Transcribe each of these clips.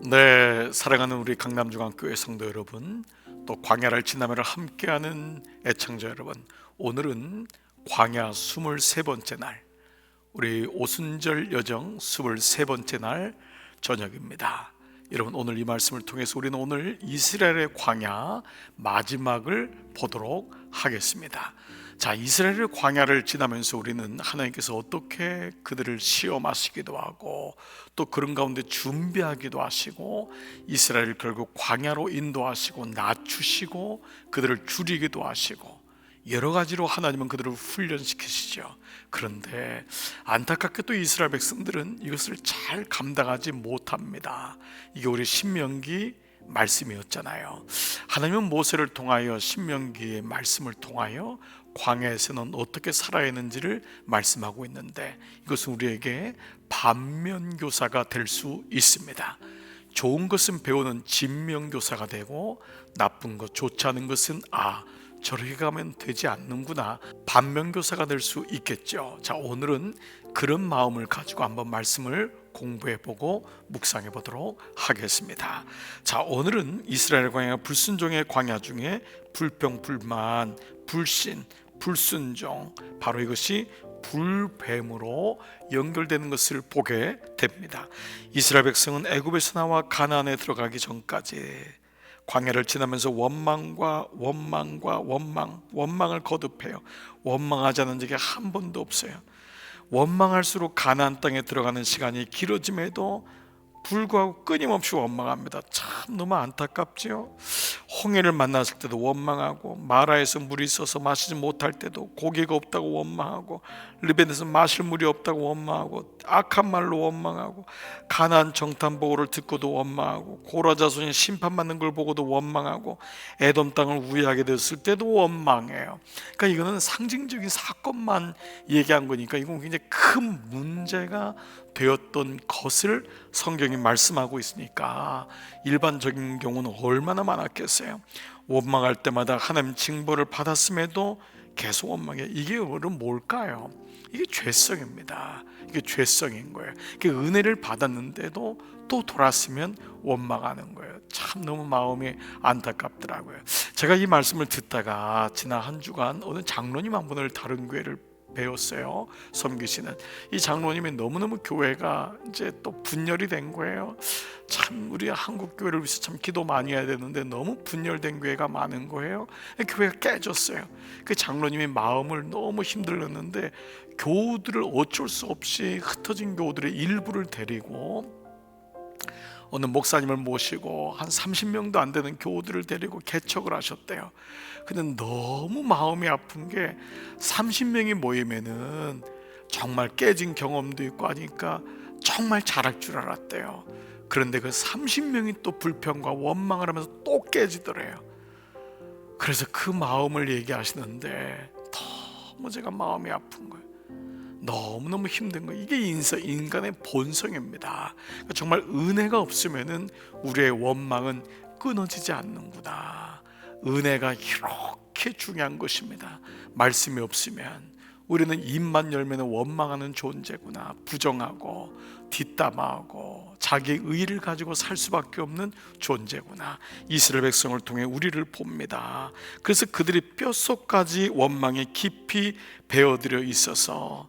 네, 사랑하는 우리 강남중앙교회 성도 여러분, 또 광야를 지나며를 함께하는 애청자 여러분, 오늘은 광야 23번째 날, 우리 오순절 여정 23번째 날 저녁입니다. 여러분, 오늘 이 말씀을 통해서 우리는 오늘 이스라엘의 광야 마지막을 보도록 하겠습니다. 자, 이스라엘의 광야를 지나면서 우리는 하나님께서 어떻게 그들을 시험하시기도 하고 또 그런 가운데 준비하기도 하시고 이스라엘을 결국 광야로 인도하시고 낮추시고 그들을 줄이기도 하시고 여러 가지로 하나님은 그들을 훈련시키시죠. 그런데 안타깝게도 이스라엘 백성들은 이것을 잘 감당하지 못합니다. 이게 우리 신명기 말씀이었잖아요. 하나님은 모세를 통하여 신명기의 말씀을 통하여 광야에서는 어떻게 살아야 하는지를 말씀하고 있는데, 이것은 우리에게 반면교사가 될 수 있습니다. 좋은 것은 배우는 진명교사가 되고 나쁜 것, 좋지 않은 것은 저렇게 가면 되지 않는구나, 반면교사가 될 수 있겠죠. 자, 오늘은 그런 마음을 가지고 한번 말씀을 공부해보고 묵상해 보도록 하겠습니다. 자, 오늘은 이스라엘 광야, 불순종의 광야 중에 불평불만, 불신, 불순종, 바로 이것이 불뱀으로 연결되는 것을 보게 됩니다. 이스라엘 백성은 애굽에서 나와 가나안에 들어가기 전까지 광야를 지나면서 원망을 거듭해요. 원망하지 않은 적이 한 번도 없어요. 원망할수록 가나안 땅에 들어가는 시간이 길어짐에도 불구하고 끊임없이 원망합니다. 참 너무 안타깝지요. 홍해를 만났을 때도 원망하고, 마라에서 물이 있어서 마시지 못할 때도 고기가 없다고 원망하고, 르벤에서 마실 물이 없다고 원망하고, 악한 말로 원망하고, 가나안 정탐 보고를 듣고도 원망하고, 고라 자손이 심판받는 걸 보고도 원망하고, 에돔 땅을 우회하게 됐을 때도 원망해요. 그러니까 이거는 상징적인 사건만 얘기한 거니까 이건 굉장히 큰 문제가 되었던 것을 성경이 말씀하고 있으니까 일반적인 경우는 얼마나 많았겠어요. 원망할 때마다 하나님 징벌을 받았음에도 계속 원망해. 이게 뭘까요? 이게 죄성입니다. 이게 죄성인 거예요. 이게 은혜를 받았는데도 또 돌았으면 원망하는 거예요. 참 너무 마음이 안타깝더라고요. 제가 이 말씀을 듣다가 지난 한 주간 어느 장로님 한 분을 다른 교회를 배웠어요. 섬기시는 이 장로님이 너무너무 교회가 이제 또 분열이 된 거예요. 참 우리 한국 교회를 위해서 참 기도 많이 해야 되는데 너무 분열된 교회가 많은 거예요. 교회가 깨졌어요. 그 장로님이 마음을 너무 힘들었는데 교우들을 어쩔 수 없이 흩어진 교우들의 일부를 데리고 어느 목사님을 모시고 한 30명도 안 되는 교우들을 데리고 개척을 하셨대요. 근데 너무 마음이 아픈 게 30명이 모이면은 정말 깨진 경험도 있고 하니까 정말 잘할 줄 알았대요. 그런데 그 30명이 또 불평과 원망을 하면서 또 깨지더래요. 그래서 그 마음을 얘기하시는데 너무 제가 마음이 아픈 거예요. 너무너무 힘든 거예요. 이게 인간의 본성입니다. 정말 은혜가 없으면은 우리의 원망은 끊어지지 않는구나. 은혜가 이렇게 중요한 것입니다. 말씀이 없으면 우리는 입만 열면 원망하는 존재구나. 부정하고 뒷담화하고 자기 의의를 가지고 살 수밖에 없는 존재구나. 이스라엘 백성을 통해 우리를 봅니다. 그래서 그들이 뼛속까지 원망에 깊이 배어들여 있어서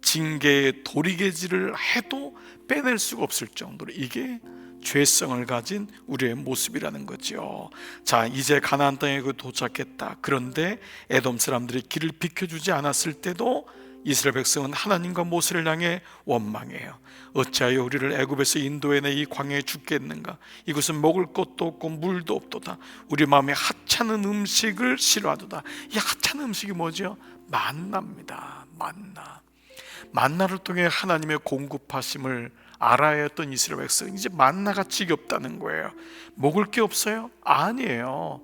징계의 도리개질을 해도 빼낼 수가 없을 정도로 이게 죄성을 가진 우리의 모습이라는 거죠. 자, 이제 가나안 땅에 도착했다. 그런데 에돔 사람들이 길을 비켜주지 않았을 때도 이스라엘 백성은 하나님과 모세를 향해 원망해요. 어찌하여 우리를 애굽에서 인도해내 이 광야에 죽겠는가? 이곳은 먹을 것도 없고 물도 없도다. 우리 마음에 하찮은 음식을 싫어하도다. 이 하찮은 음식이 뭐죠? 만나입니다. 만나를 통해 하나님의 공급하심을 알아야 했던 이스라엘 백성, 이제 만나가 지겹다는 거예요. 먹을 게 없어요? 아니에요.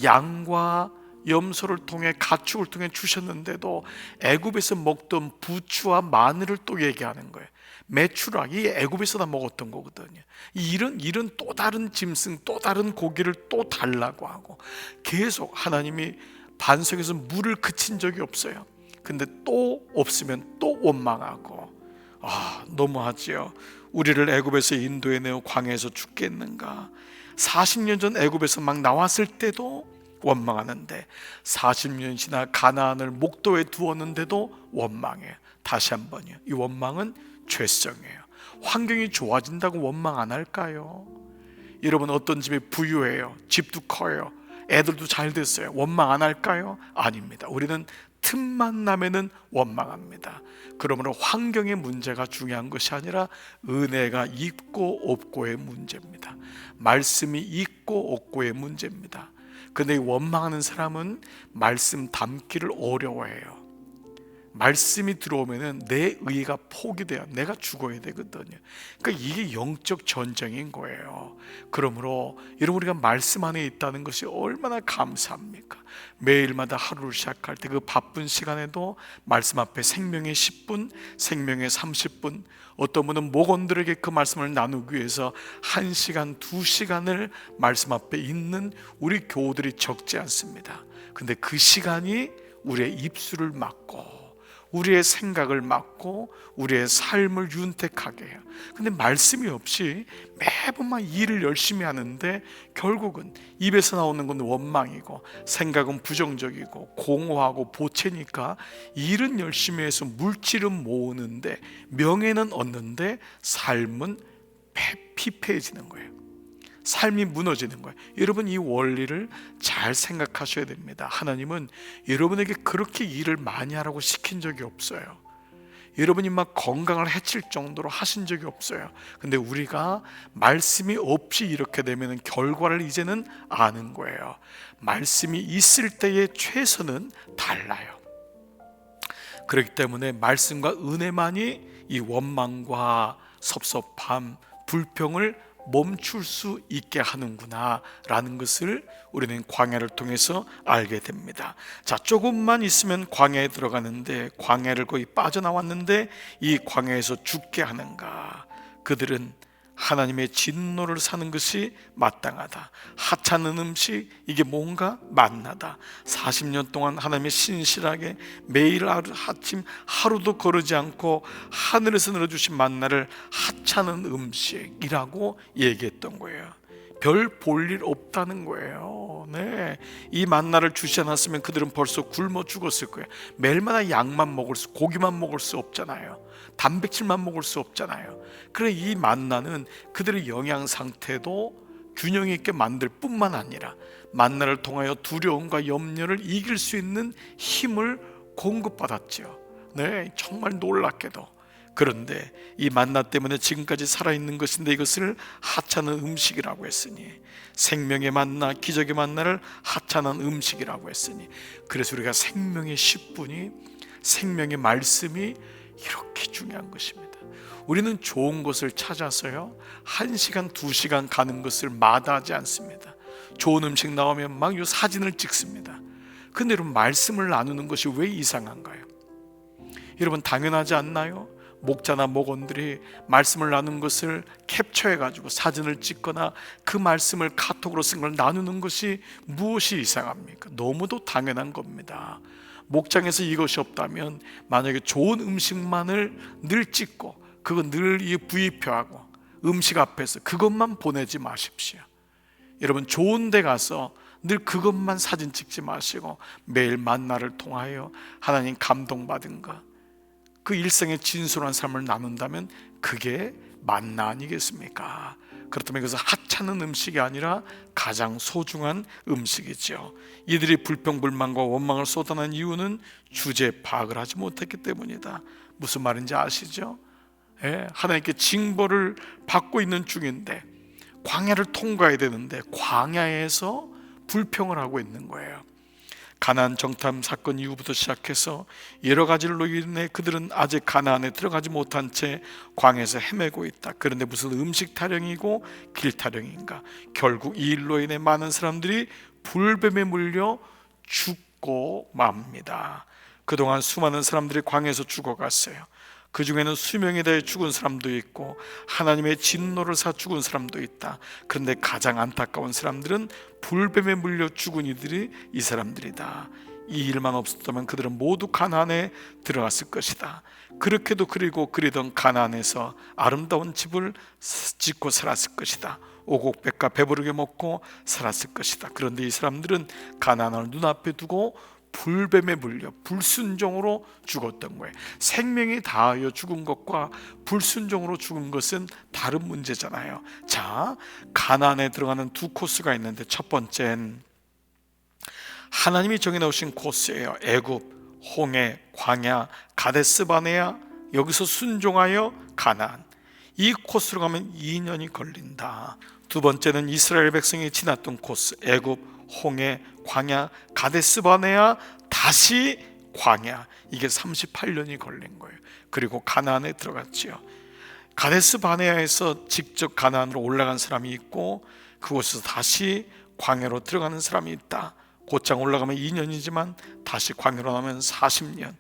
양과 염소를 통해, 가축을 통해 주셨는데도 애굽에서 먹던 부추와 마늘을 또 얘기하는 거예요. 메추라기 애굽에서 다 먹었던 거거든요. 이런 또 다른 짐승, 또 다른 고기를 또 달라고 하고, 계속 하나님이 반석에서 물을 그친 적이 없어요. 근데 또 없으면 또 원망하고, 너무하지요. 우리를 애굽에서 인도해내어 광야에서 죽겠는가. 40년 전 애굽에서 막 나왔을 때도 원망하는데, 40년 지나 가나안을 목도에 두었는데도 원망해요. 다시 한번요, 이 원망은 죄성이에요. 환경이 좋아진다고 원망 안 할까요? 여러분, 어떤 집이 부유해요, 집도 커요, 애들도 잘 됐어요, 원망 안 할까요? 아닙니다. 우리는 틈만 나면은 원망합니다. 그러므로 환경의 문제가 중요한 것이 아니라 은혜가 있고 없고의 문제입니다. 말씀이 있고 없고의 문제입니다. 근데 원망하는 사람은 말씀 담기를 어려워해요. 말씀이 들어오면은 내 의가 포기돼요. 내가 죽어야 되거든요. 그러니까 이게 영적 전쟁인 거예요. 그러므로 여러분, 우리가 말씀 안에 있다는 것이 얼마나 감사합니까? 매일마다 하루를 시작할 때 그 바쁜 시간에도 말씀 앞에 생명의 10분, 생명의 30분, 어떤 분은 목원들에게 그 말씀을 나누기 위해서 1시간, 2시간을 말씀 앞에 있는 우리 교우들이 적지 않습니다. 근데 그 시간이 우리의 입술을 막고, 우리의 생각을 막고, 우리의 삶을 윤택하게 해요. 근데 말씀이 없이 매번만 일을 열심히 하는데 결국은 입에서 나오는 건 원망이고, 생각은 부정적이고, 공허하고 보채니까 일은 열심히 해서 물질은 모으는데, 명예는 얻는데 삶은 피폐해지는 거예요. 삶이 무너지는 거예요. 여러분, 이 원리를 잘 생각하셔야 됩니다. 하나님은 여러분에게 그렇게 일을 많이 하라고 시킨 적이 없어요. 여러분이 막 건강을 해칠 정도로 하신 적이 없어요. 근데 우리가 말씀이 없이 이렇게 되면 결과를 이제는 아는 거예요. 말씀이 있을 때의 최선은 달라요. 그렇기 때문에 말씀과 은혜만이 이 원망과 섭섭함, 불평을 멈출 수 있게 하는구나 라는 것을 우리는 광야를 통해서 알게 됩니다. 자, 조금만 있으면 광야에 들어가는데, 광야를 거의 빠져나왔는데 이 광야에서 죽게 하는가. 그들은 하나님의 진노를 사는 것이 마땅하다. 하찮은 음식, 이게 뭔가 만나다. 40년 동안 하나님의 신실하게 매일 아침 하루도 거르지 않고 하늘에서 내려주신 만나를 하찮은 음식이라고 얘기했던 거예요. 별 볼 일 없다는 거예요. 네, 이 만나를 주시 않았으면 그들은 벌써 굶어 죽었을 거예요. 매일마다 양만 먹을 수, 고기만 먹을 수 없잖아요. 단백질만 먹을 수 없잖아요. 그래, 이 만나는 그들의 영양 상태도 균형 있게 만들 뿐만 아니라 만나를 통하여 두려움과 염려를 이길 수 있는 힘을 공급받았죠. 네, 정말 놀랍게도. 그런데 이 만나 때문에 지금까지 살아있는 것인데 이것을 하찮은 음식이라고 했으니, 생명의 만나, 기적의 만나를 하찮은 음식이라고 했으니, 그래서 우리가 생명의 10분이, 생명의 말씀이 이렇게 중요한 것입니다. 우리는 좋은 것을 찾아서요 1시간, 2시간 가는 것을 마다하지 않습니다. 좋은 음식 나오면 막 요 사진을 찍습니다. 근데 여러분, 말씀을 나누는 것이 왜 이상한가요? 여러분, 당연하지 않나요? 목자나 목원들이 말씀을 나누는 것을 캡처해가지고 사진을 찍거나 그 말씀을 카톡으로 쓴 걸 나누는 것이 무엇이 이상합니까? 너무도 당연한 겁니다. 목장에서 이것이 없다면 만약에 좋은 음식만을 늘 찍고 그거 늘 부입표하고 음식 앞에서 그것만 보내지 마십시오. 여러분, 좋은 데 가서 늘 그것만 사진 찍지 마시고 매일 만나를 통하여 하나님 감동받은 것, 그 일생의 진솔한 삶을 나눈다면 그게 만나 아니겠습니까? 그렇다면 그것은 하찮은 음식이 아니라 가장 소중한 음식이죠. 이들이 불평불만과 원망을 쏟아낸 이유는 주제 파악을 하지 못했기 때문이다. 무슨 말인지 아시죠? 하나님께 징벌을 받고 있는 중인데, 광야를 통과해야 되는데 광야에서 불평을 하고 있는 거예요. 가나안 정탐 사건 이후부터 시작해서 여러 가지로 인해 그들은 아직 가나안에 들어가지 못한 채 광야에서 헤매고 있다. 그런데 무슨 음식 타령이고 길 타령인가? 결국 이 일로 인해 많은 사람들이 불뱀에 물려 죽고 맙니다. 그동안 수많은 사람들이 광야에서 죽어갔어요. 그 중에는 수명에 대해 죽은 사람도 있고 하나님의 진노를 사 죽은 사람도 있다. 그런데 가장 안타까운 사람들은 불뱀에 물려 죽은 이들이 이 사람들이다. 이 일만 없었다면 그들은 모두 가나안에 들어갔을 것이다. 그렇게도 그리던 가나안에서 아름다운 집을 짓고 살았을 것이다. 오곡백과 배부르게 먹고 살았을 것이다. 그런데 이 사람들은 가나안을 눈앞에 두고 불뱀에 물려 불순종으로 죽었던 거예요. 생명이 다하여 죽은 것과 불순종으로 죽은 것은 다른 문제잖아요. 자, 가나안에 들어가는 두 코스가 있는데, 첫 번째는 하나님이 정해놓으신 코스예요. 애굽, 홍해, 광야, 가데스 바네아, 여기서 순종하여 가나안. 이 코스로 가면 2년이 걸린다. 두 번째는 이스라엘 백성이 지났던 코스, 애굽, 홍해, 광야, 가데스 바네아, 다시 광야. 이게 38년이 걸린 거예요. 그리고 가나안에 들어갔지요. 가데스 바네아에서 직접 가나안으로 올라간 사람이 있고, 그곳에서 다시 광야로 들어가는 사람이 있다. 곧장 올라가면 2년이지만 다시 광야로 나면 40년.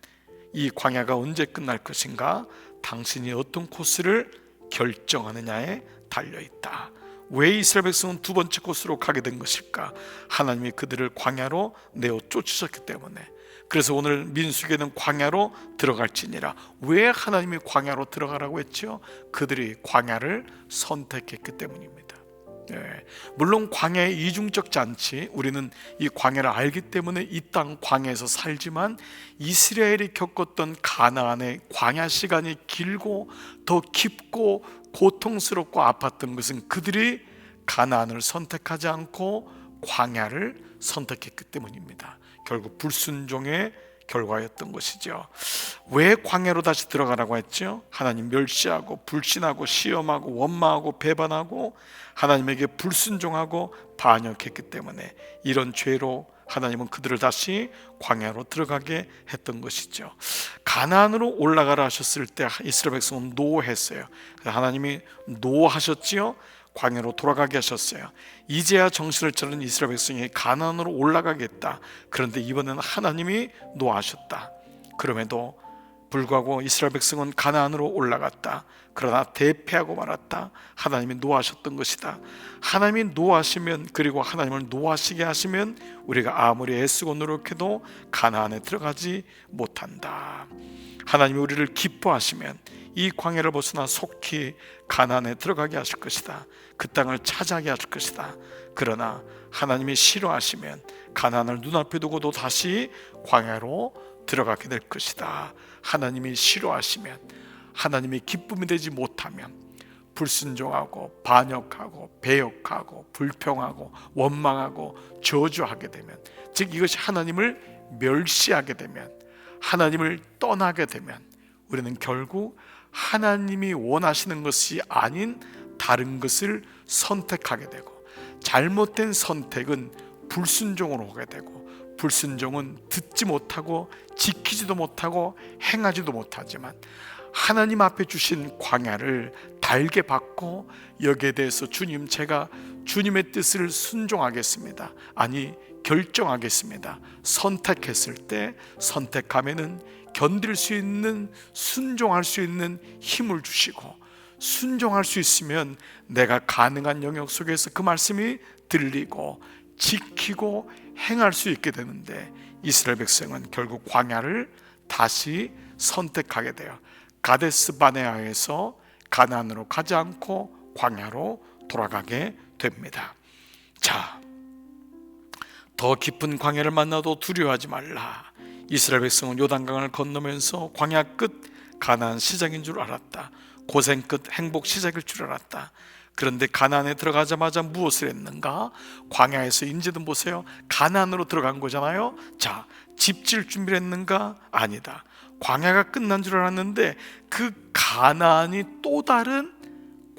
이 광야가 언제 끝날 것인가? 당신이 어떤 코스를 결정하느냐에 달려있다. 왜 이스라엘 백성은 두 번째 코스로 가게 된 것일까? 하나님이 그들을 광야로 내어 쫓으셨기 때문에. 그래서 오늘 민수기에는 광야로 들어갈지니라. 왜 하나님이 광야로 들어가라고 했죠? 그들이 광야를 선택했기 때문입니다. 물론 광야의 이중적 잔치, 우리는 이 광야를 알기 때문에 이 땅 광야에서 살지만, 이스라엘이 겪었던 가나안의 광야 시간이 길고 더 깊고 고통스럽고 아팠던 것은 그들이 가나안을 선택하지 않고 광야를 선택했기 때문입니다. 결국 불순종의 결과였던 것이죠. 왜 광야로 다시 들어가라고 했죠? 하나님 멸시하고 불신하고 시험하고 원망하고 배반하고 하나님에게 불순종하고 반역했기 때문에, 이런 죄로 하나님은 그들을 다시 광야로 들어가게 했던 것이죠. 가나안으로 올라가라 하셨을 때 이스라엘 백성은 노했어요. 하나님이 노하셨지요. 광야로 돌아가게 하셨어요. 이제야 정신을 차린 이스라엘 백성이 가나안으로 올라가겠다. 그런데 이번에는 하나님이 노하셨다. 그럼에도 불구하고 이스라엘 백성은 가나안으로 올라갔다. 그러나 대패하고 말았다. 하나님이 노하셨던 것이다. 하나님이 노하시면, 그리고 하나님을 노하시게 하시면 우리가 아무리 애쓰고 노력해도 가나안에 들어가지 못한다. 하나님이 우리를 기뻐하시면 이 광야를 벗어나 속히 가나안에 들어가게 하실 것이다. 그 땅을 차지하게 하실 것이다. 그러나 하나님이 싫어하시면 가나안을 눈앞에 두고도 다시 광야로 들어가게 될 것이다. 하나님이 싫어하시면, 하나님이 기쁨이 되지 못하면 불순종하고 반역하고 배역하고 불평하고 원망하고 저주하게 되면, 즉 이것이 하나님을 멸시하게 되면, 하나님을 떠나게 되면 우리는 결국 하나님이 원하시는 것이 아닌 다른 것을 선택하게 되고, 잘못된 선택은 불순종으로 오게 되고, 불순종은 듣지 못하고 지키지도 못하고 행하지도 못하지만, 하나님 앞에 주신 광야를 달게 받고 여기에 대해서 주님, 제가 주님의 뜻을 순종하겠습니다, 아니 결정하겠습니다, 선택했을 때, 선택하면은 견딜 수 있는, 순종할 수 있는 힘을 주시고, 순종할 수 있으면 내가 가능한 영역 속에서 그 말씀이 들리고 지키고 행할 수 있게 되는데, 이스라엘 백성은 결국 광야를 다시 선택하게 돼요. 가데스 바네아에서 가나안으로 가지 않고 광야로 돌아가게 됩니다. 자, 더 깊은 광야를 만나도 두려워하지 말라. 이스라엘 백성은 요단강을 건너면서 광야 끝 가나안 시작인 줄 알았다. 고생 끝 행복 시작일 줄 알았다. 그런데 가나안에 들어가자마자 무엇을 했는가? 광야에서 이제는 보세요, 가나안으로 들어간 거잖아요. 자, 집 질 준비를 했는가? 아니다. 광야가 끝난 줄 알았는데 그 가나안이 또 다른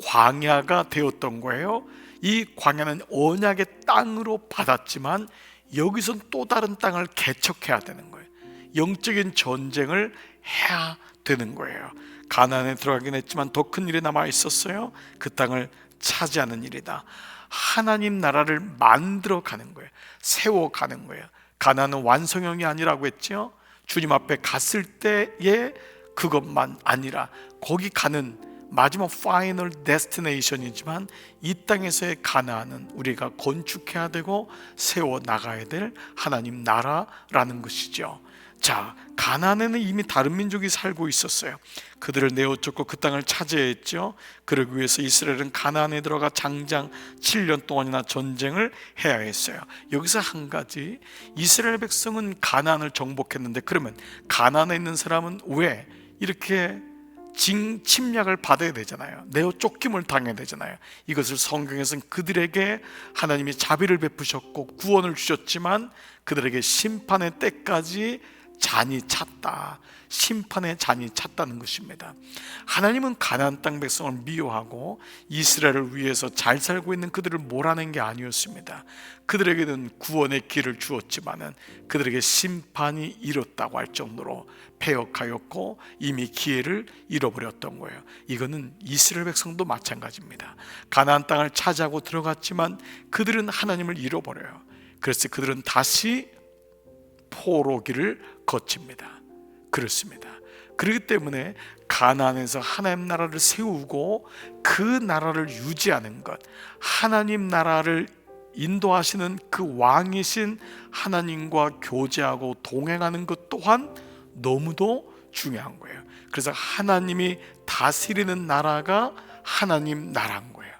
광야가 되었던 거예요. 이 광야는 언약의 땅으로 받았지만 여기선 또 다른 땅을 개척해야 되는 거예요. 영적인 전쟁을 해야 되는 거예요. 가나안에 들어가긴 했지만 더 큰 일이 남아 있었어요. 그 땅을 차지하는 일이다. 하나님 나라를 만들어 가는 거예요. 세워 가는 거예요. 가나안은 완성형이 아니라고 했죠. 주님 앞에 갔을 때에 그것만 아니라 거기 가는 마지막 파이널 데스티네이션이지만 이 땅에서의 가나안은 우리가 건축해야 되고 세워 나가야 될 하나님 나라라는 것이죠. 자, 가나안에는 이미 다른 민족이 살고 있었어요. 그들을 내어쫓고 그 땅을 차지해야 했죠. 그러기 위해서 이스라엘은 가나안에 들어가 장장 7년 동안이나 전쟁을 해야 했어요. 여기서 한 가지, 이스라엘 백성은 가나안을 정복했는데 그러면 가나안에 있는 사람은 왜 이렇게 침략을 받아야 되잖아요. 내어 쫓김을 당해야 되잖아요. 이것을 성경에서는 그들에게 하나님이 자비를 베푸셨고 구원을 주셨지만 그들에게 심판의 때까지 잔이 찼다. 심판의 잔이 찼다는 것입니다. 하나님은 가나안 땅 백성을 미워하고 이스라엘을 위해서 잘 살고 있는 그들을 몰아낸 게 아니었습니다. 그들에게는 구원의 길을 주었지만은 그들에게 심판이 이뤘다고 할 정도로 패역하였고 이미 기회를 잃어버렸던 거예요. 이거는 이스라엘 백성도 마찬가지입니다. 가나안 땅을 차지하고 들어갔지만 그들은 하나님을 잃어버려요. 그래서 그들은 다시 포로기를 거칩니다. 그렇습니다. 그렇기 때문에 가나안에서 하나님 나라를 세우고 그 나라를 유지하는 것, 하나님 나라를 인도하시는 그 왕이신 하나님과 교제하고 동행하는 것 또한 너무도 중요한 거예요. 그래서 하나님이 다스리는 나라가 하나님 나라인 거예요.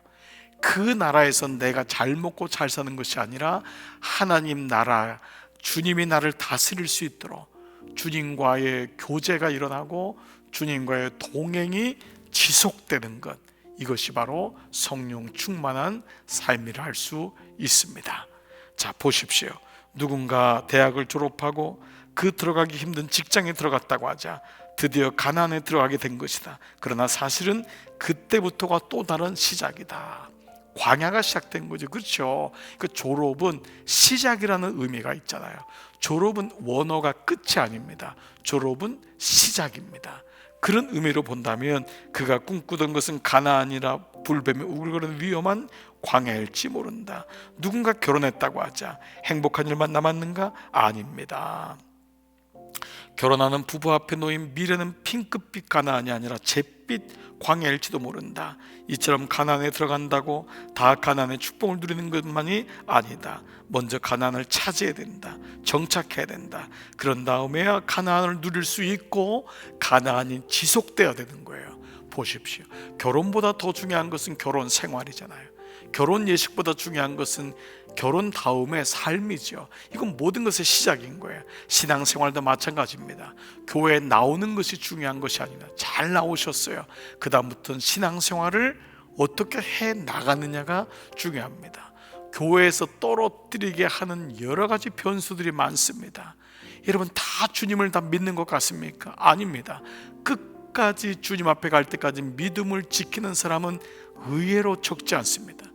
그 나라에서 내가 잘 먹고 잘 사는 것이 아니라 하나님 나라, 주님이 나를 다스릴 수 있도록 주님과의 교제가 일어나고 주님과의 동행이 지속되는 것, 이것이 바로 성령 충만한 삶이라 할 수 있습니다. 자, 보십시오. 누군가 대학을 졸업하고 그 들어가기 힘든 직장에 들어갔다고 하자 드디어 가나안에 들어가게 된 것이다. 그러나 사실은 그때부터가 또 다른 시작이다. 광야가 시작된 거죠. 그렇죠? 그 졸업은 시작이라는 의미가 있잖아요. 졸업은 원어가 끝이 아닙니다. 졸업은 시작입니다. 그런 의미로 본다면 그가 꿈꾸던 것은 가나안이라 불뱀이 우글거리는 위험한 광야일지 모른다. 누군가 결혼했다고 하자 행복한 일만 남았는가? 아닙니다. 결혼하는 부부 앞에 놓인 미래는 핑크빛 가나안이 아니라 잿빛 광야일지도 모른다. 이처럼 가나안에 들어간다고 다 가나안의 축복을 누리는 것만이 아니다. 먼저 가나안을 차지해야 된다. 정착해야 된다. 그런 다음에야 가나안을 누릴 수 있고 가나안이 지속돼야 되는 거예요. 보십시오. 결혼보다 더 중요한 것은 결혼 생활이잖아요. 결혼 예식보다 중요한 것은 결혼 다음의 삶이죠. 이건 모든 것의 시작인 거예요. 신앙생활도 마찬가지입니다. 교회에 나오는 것이 중요한 것이 아니라 잘 나오셨어요. 그 다음부터는 신앙생활을 어떻게 해 나가느냐가 중요합니다. 교회에서 떨어뜨리게 하는 여러 가지 변수들이 많습니다. 여러분 다 주님을 다 믿는 것 같습니까? 아닙니다. 끝까지 주님 앞에 갈 때까지 믿음을 지키는 사람은 의외로 적지 않습니다.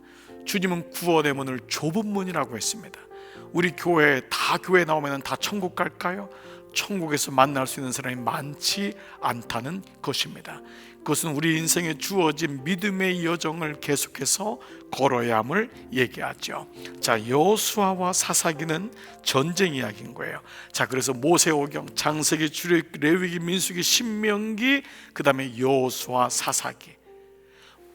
주님은 구원의 문을 좁은 문이라고 했습니다. 우리 교회 나오면 다 천국 갈까요? 천국에서 만날 수 있는 사람이 많지 않다는 것입니다. 그것은 우리 인생에 주어진 믿음의 여정을 계속해서 걸어야 함을 얘기하죠. 자, 여호수아와 사사기는 전쟁 이야기인 거예요. 자, 그래서 모세오경, 창세기, 출애굽기, 레위기, 민수기, 신명기, 그 다음에 여호수아, 사사기.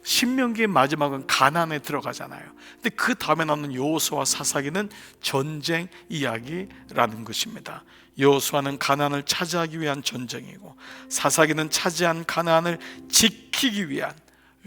신명기의 마지막은 가나안에 들어가잖아요. 근데 그 다음에 나오는 여호수아, 사사기는 전쟁 이야기라는 것입니다. 여호수아는 가나안을 차지하기 위한 전쟁이고 사사기는 차지한 가나안을 지키기 위한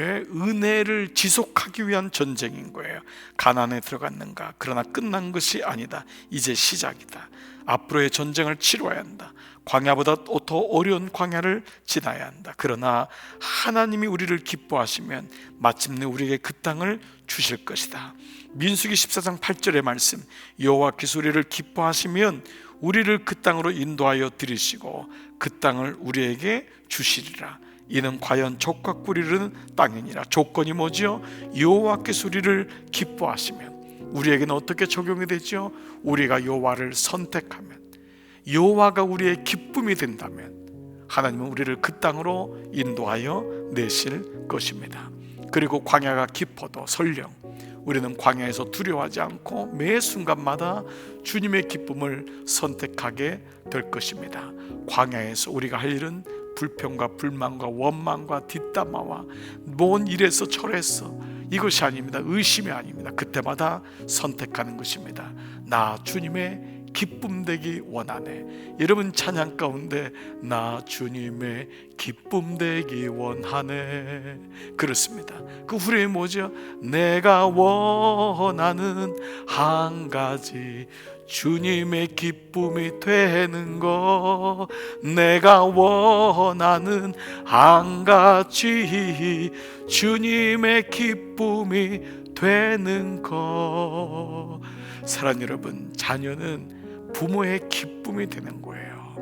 은혜를 지속하기 위한 전쟁인 거예요. 가나안에 들어갔는가? 그러나 끝난 것이 아니다. 이제 시작이다. 앞으로의 전쟁을 치러야 한다. 광야보다 더 어려운 광야를 지나야 한다. 그러나 하나님이 우리를 기뻐하시면 마침내 우리에게 그 땅을 주실 것이다. 민수기 14장 8절의 말씀, 여호와께서 우리를 기뻐하시면 우리를 그 땅으로 인도하여 들이시고 그 땅을 우리에게 주시리라. 이는 과연 젖과 꿀이 흐르는 땅이니라. 조건이 뭐지요? 여호와께서 우리를 기뻐하시면. 우리에게는 어떻게 적용이 되죠? 우리가 여호와를 선택하면, 여호와가 우리의 기쁨이 된다면 하나님은 우리를 그 땅으로 인도하여 내실 것입니다. 그리고 광야가 깊어도 설령 우리는 광야에서 두려워하지 않고 매 순간마다 주님의 기쁨을 선택하게 될 것입니다. 광야에서 우리가 할 일은 불평과 불만과 원망과 뒷담화와 뭔 이래서 저래서 이것이 아닙니다. 의심이 아닙니다. 그때마다 선택하는 것입니다. 나 주님의 기쁨 되기 원하네. 여러분 찬양 가운데 나 주님의 기쁨 되기 원하네. 그렇습니다. 그 후에 뭐죠? 내가 원하는 한 가지 주님의 기쁨이 되는 것. 내가 원하는 한 가지 주님의 기쁨이 되는 것. 사랑하는 여러분, 자녀는 부모의 기쁨이 되는 거예요.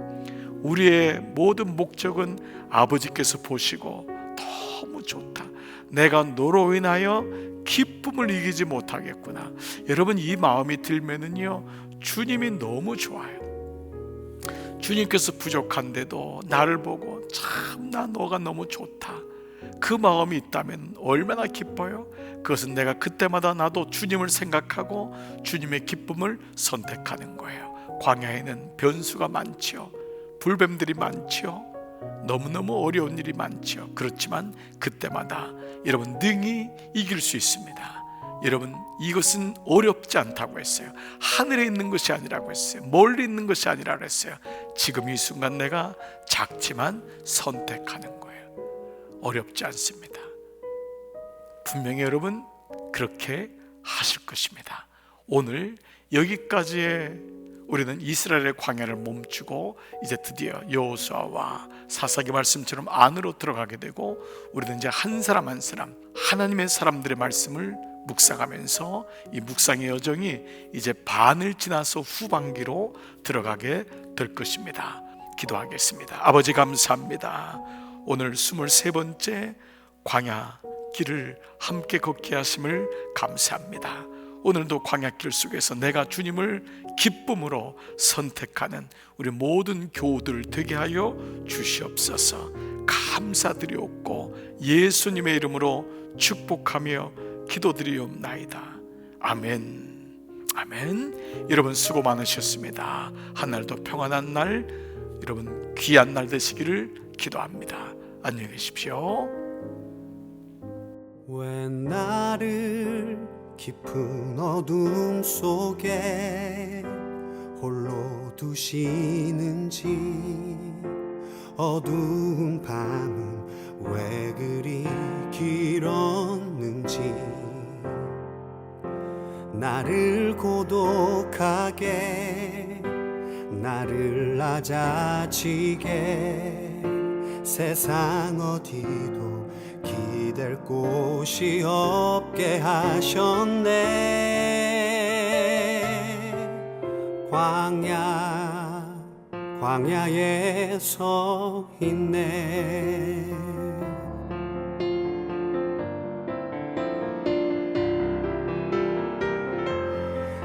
우리의 모든 목적은 아버지께서 보시고 너무 좋다, 내가 너로 인하여 기쁨을 이기지 못하겠구나. 여러분, 이 마음이 들면은요, 주님이 너무 좋아요. 주님께서 부족한데도 나를 보고 참나 너가 너무 좋다, 그 마음이 있다면 얼마나 기뻐요. 그것은 내가 그때마다 나도 주님을 생각하고 주님의 기쁨을 선택하는 거예요. 광야에는 변수가 많죠. 불뱀들이 많죠. 너무너무 어려운 일이 많죠. 그렇지만 그때마다 여러분 능히 이길 수 있습니다. 여러분, 이것은 어렵지 않다고 했어요. 하늘에 있는 것이 아니라고 했어요. 멀리 있는 것이 아니라고 했어요. 지금 이 순간 내가 작지만 선택하는 거예요. 어렵지 않습니다. 분명히 여러분 그렇게 하실 것입니다. 오늘 여기까지의 우리는 이스라엘의 광야를 멈추고 이제 드디어 여호수아와 사사기 말씀처럼 안으로 들어가게 되고, 우리는 이제 한 사람 한 사람 하나님의 사람들의 말씀을 묵상하면서 이 묵상의 여정이 이제 반을 지나서 후반기로 들어가게 될 것입니다. 기도하겠습니다. 아버지 감사합니다. 오늘 23번째 광야 길을 함께 걷게 하심을 감사합니다. 오늘도 광야길 속에서 내가 주님을 기쁨으로 선택하는 우리 모든 교우들 되게 하여 주시옵소서. 감사드리옵고 예수님의 이름으로 축복하며 기도드리옵나이다. 아멘. 아멘. 여러분 수고 많으셨습니다. 한 날도 평안한 날, 여러분 귀한 날 되시기를 기도합니다. 안녕히 계십시오. 왜 나를 깊은 어둠 속에 홀로 두시는지, 어두운 밤은 왜 그리 길었는지, 나를 고독하게 나를 낮아지게 세상 어디도 기댈 곳이 없게 하셨네. 광야에 서 있네.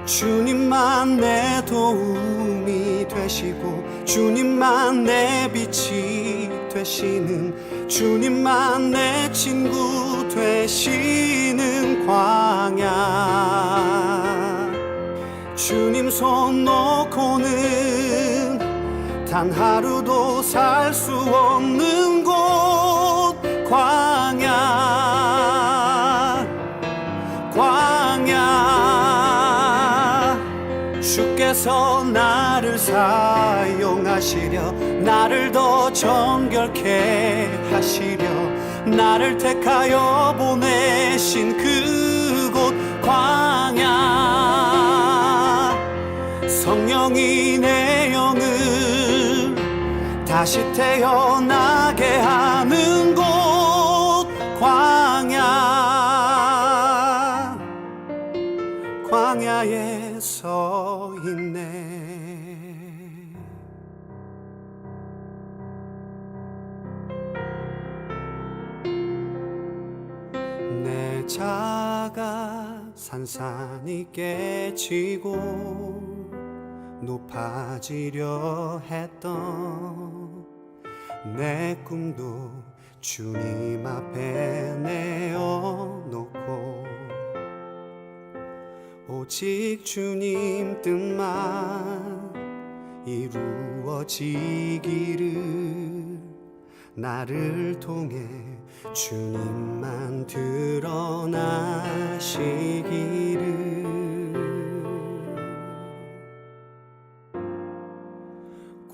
주님만 내 도움이 되시고 주님만 내 빛이 되시는, 주님만 내 친구 되시는 광야. 주님 손 놓고는 단 하루도 살 수 없는 곳, 광야. 주께서 나를 사용하시려, 나를 더 정결케 하시려, 나를 택하여 보내신 그곳 광야. 성령이 내 영을 다시 태어나게 하는 곳 광야. 광야에 서 있네. 내 자가 산산이 깨지고 높아지려 했던 내 꿈도 주님 앞에 내어놓고, 오직 주님 뜻만 이루어지기를 나를 통해 주님만 드러나시기를.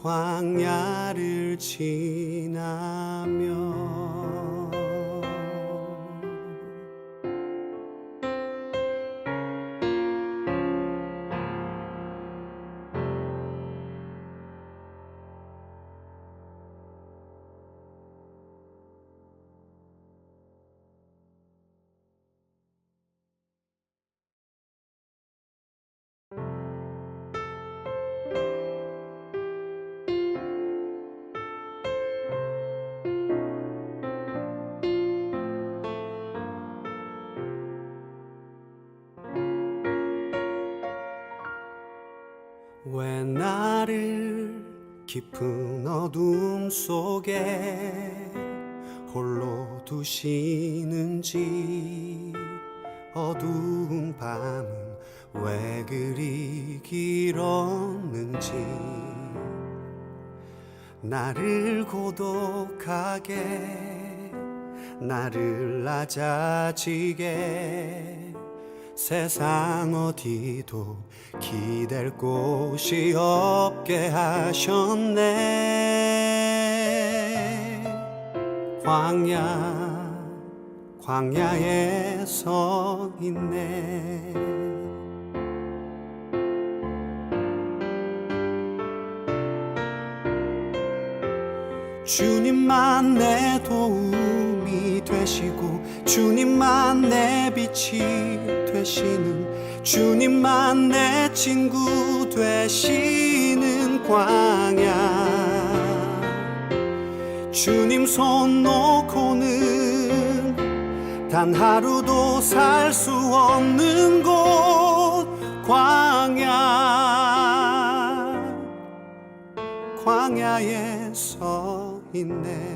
광야를 지나며 왜 나를 깊은 어둠 속에 홀로 두시는지, 어두운 밤은 왜 그리 길었는지, 나를 고독하게 나를 낮아지게 세상 어디도 기댈 곳이 없게 하셨네. 광야에 서 있네. 주님만 내 도움이 되시고 주님만 내 빛이 되시는, 주님만 내 친구 되시는 광야. 주님 손 놓고는 단 하루도 살 수 없는 곳, 광야에 서 있네.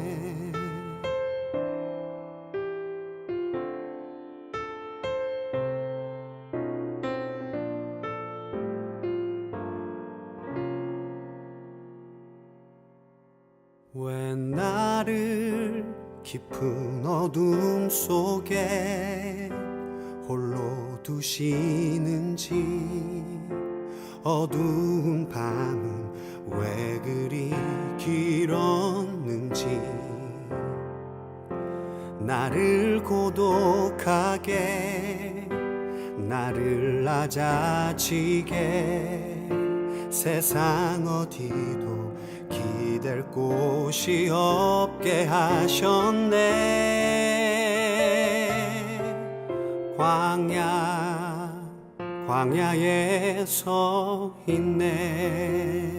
왜 나를 깊은 어둠 속에 홀로 두시는지, 어두운 밤은 왜 그리 길었는지, 나를 고독하게 나를 낮아지게 세상 어디도 기댈 곳이 없게 하셨네. 광야에 서 있네.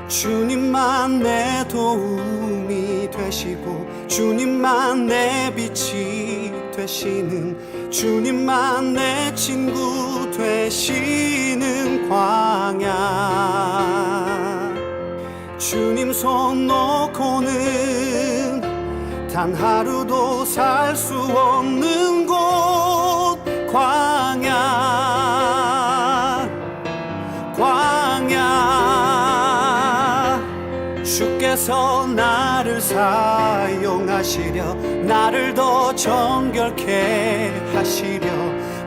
주님만 내 도움이 되시고 주님만 내 빛이 되시는, 주님만 내 친구 되시는 광야. 주님 손 놓고는 단 하루도 살 수 없는 곳, 광야. 주께서 나를 사용하시려, 나를 더 정결케 하시려,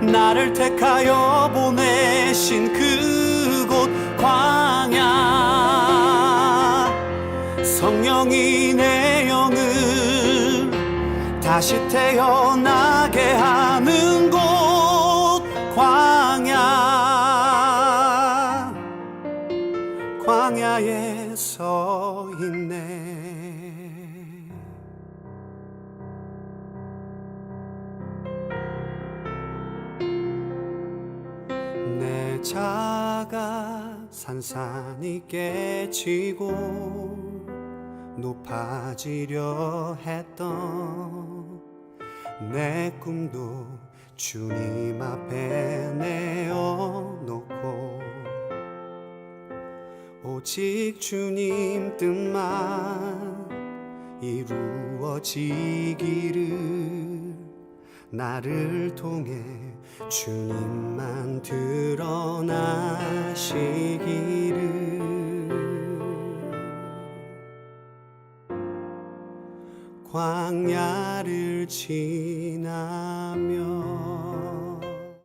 나를 택하여 보내신 그곳 광야. 성령이 내 영을 다시 태어나게 하는 곳, 광야에 서 있네. 내 자가 산산이 깨지고 높아지려 했던 내 꿈도 주님 앞에 내어놓고, 오직 주님 뜻만 이루어지기를 나를 통해 주님만 드러나시기를. 광야를 지나며